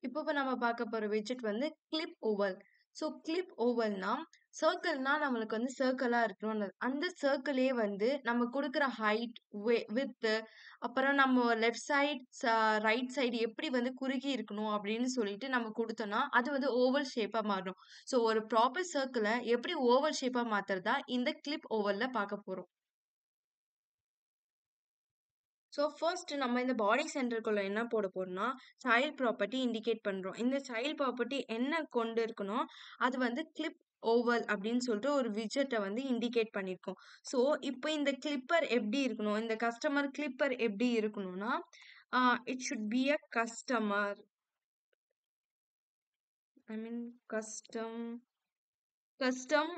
இப்ப நம்ம பார்க்க போற விட்ஜெட் வந்து கிளிப் ஓவல். ஸோ கிளிப் ஓவல்னா, சர்க்கிள்னா நம்மளுக்கு வந்து சர்க்கிளா இருக்கணும்னு அந்த சர்க்கிளே வந்து நம்ம குடுக்குற ஹைட், விட்த் அப்புறம் நம்ம லெஃப்ட் சைட், ரைட் சைடு எப்படி வந்து குறுகி இருக்கணும் அப்படின்னு சொல்லிட்டு நம்ம குடுத்தோம்னா, அது வந்து ஓவல் ஷேப்பா மாறும். ஸோ ஒரு ப்ராப்பர் சர்க்கிள எப்படி ஓவல் ஷேப்பா மாத்துறதா இந்த கிளிப் ஓவல்ல பார்க்க போறோம். ஸோ ஃபர்ஸ்ட் நம்ம இந்த பாடி சென்டருக்குள்ள என்ன போட போறோம்னா, சைல்ட் ப்ராப்பர்ட்டி இண்டிகேட் பண்றோம். இந்த சைல்ட் ப்ராப்பர்ட்டி என்ன கொண்டு இருக்கணும், அது வந்து கிளிப் ஓவல் அப்படின்னு சொல்லிட்டு ஒரு விட்ஜெட்ட வந்து இண்டிகேட் பண்ணியிருக்கோம். ஸோ இப்போ இந்த கிளிப்பர் எப்படி இருக்கணும், இந்த கஸ்டமர் கிளிப்பர் எப்படி இருக்கணும்னா, it should be a customer I mean custom custom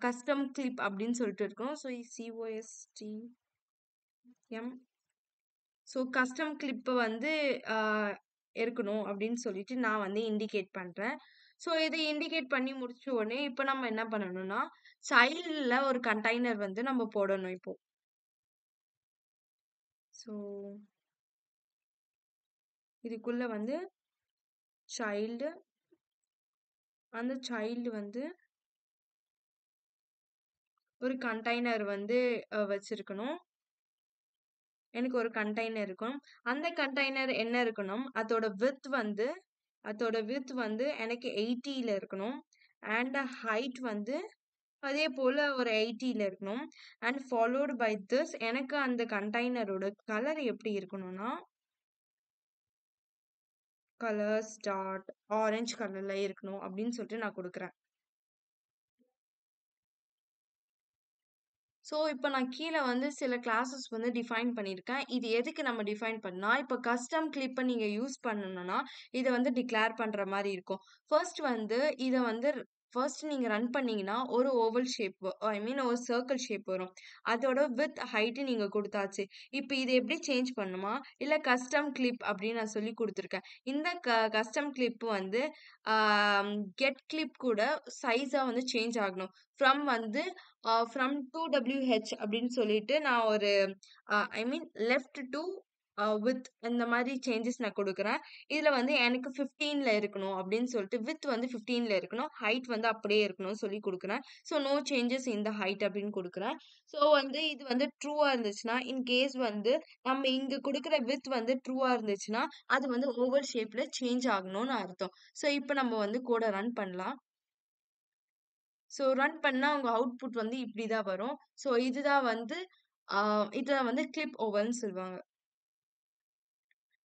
custom clip அப்படின்னு சொல்லிட்டு இருக்கோம். So COSTM so custom clip வந்து ஆ இருக்கணும் அப்படின்னு சொல்லிட்டு நான் வந்து இண்டிகேட் பண்றேன். ஸோ இத இண்டிகேட் பண்ணி முடிச்ச உடனே, இப்ப நம்ம என்ன பண்ணணும்னா, சைல்ட்ல ஒரு கண்டெய்னர் வந்து நம்ம போடணும் இப்போ. ஸோ இதுக்குள்ள வந்து சைல்டு அந்த சைல்டு வந்து ஒரு கண்டெய்னர் வந்து வச்சிருக்கணும். எனக்கு ஒரு கண்டெய்னர் இருக்கும். அந்த கண்டெய்னர் என்ன இருக்கணும், அதோட விட்த் வந்து எனக்கு 80ல இருக்கணும். அண்ட் ஹைட் வந்து அதே போல ஒரு 80ல இருக்கணும். அண்ட் ஃபாலோட் பை திஸ் எனக்கு அந்த கண்டெய்னரோட கலர் எப்படி இருக்கணும்னா, கலர் ஸ்டார்ட் ஆரஞ்சு கலர்ல இருக்கணும் அப்படின்னு சொல்லிட்டு நான் குடுக்குறேன். ஸோ, இப்ப நான் கீழ வந்து சில கிளாஸஸ் வந்து டிஃபைன் பண்ணியிருக்கேன். இது எதுக்கு நம்ம டிஃபைன் பண்ணா, இப்ப கஸ்டம் கிளிப்ப நீங்க யூஸ் பண்ணணும்னா, இத வந்து டிக்ளேர் பண்ற மாரி இருக்கும். ஃபர்ஸ்ட் வந்து இத வந்து ஃபர்ஸ்ட் நீங்க ரன் பண்ணீங்கன்னா, ஒரு ஓவல் ஷேப் ஐ மீன் ஒரு சர்க்கிள் ஷேப் வரும். அதோட விட்த், ஹைட் நீங்க குடுத்தாச்சு. இப்ப இது எப்படி சேஞ்ச் பண்ணுமா, இல்ல கஸ்டம் கிளிப் அப்படின்னு நான் சொல்லி குடுத்துருக்கேன். இந்த கஸ்டம் கிளிப் வந்து ஆ கெட் கிளிப் கூட சைஸா வந்து சேஞ்ச் ஆகணும். ஃப்ரம் 2WH அப்படின்னு சொல்லிட்டு நான் ஒரு ஐ மீன் லெஃப்ட் டூ வித் இந்த மாதிரி சேஞ்சஸ் நான் குடுக்குறேன். இதுல வந்து எனக்கு 15ல இருக்கணும் அப்படின்னு சொல்லிட்டு வித் வந்து 15ல இருக்கணும். ஹைட் வந்து அப்படியே இருக்கணும்னு சொல்லி குடுக்குறேன். So no changes in the height அப்படின்னு குடுக்குறேன். ஸோ வந்து இது வந்து ட்ரூவா இருந்துச்சுன்னா, இன் கேஸ் வந்து நம்ம இங்க குடுக்குற வித் வந்து ட்ரூவா இருந்துச்சுன்னா, அது வந்து ஓவல் ஷேப்ல சேஞ்ச் ஆகணும்னு அர்த்தம். ஸோ இப்ப நம்ம வந்து கோட ரன் பண்ணலாம். ஸோ ரன் பண்ணா உங்க அவுட்புட் வந்து இப்படிதான் வரும். ஸோ இதுதான் வந்து இத வந்து கிளிப் ஓவல்ன்னு சொல்லுவாங்க.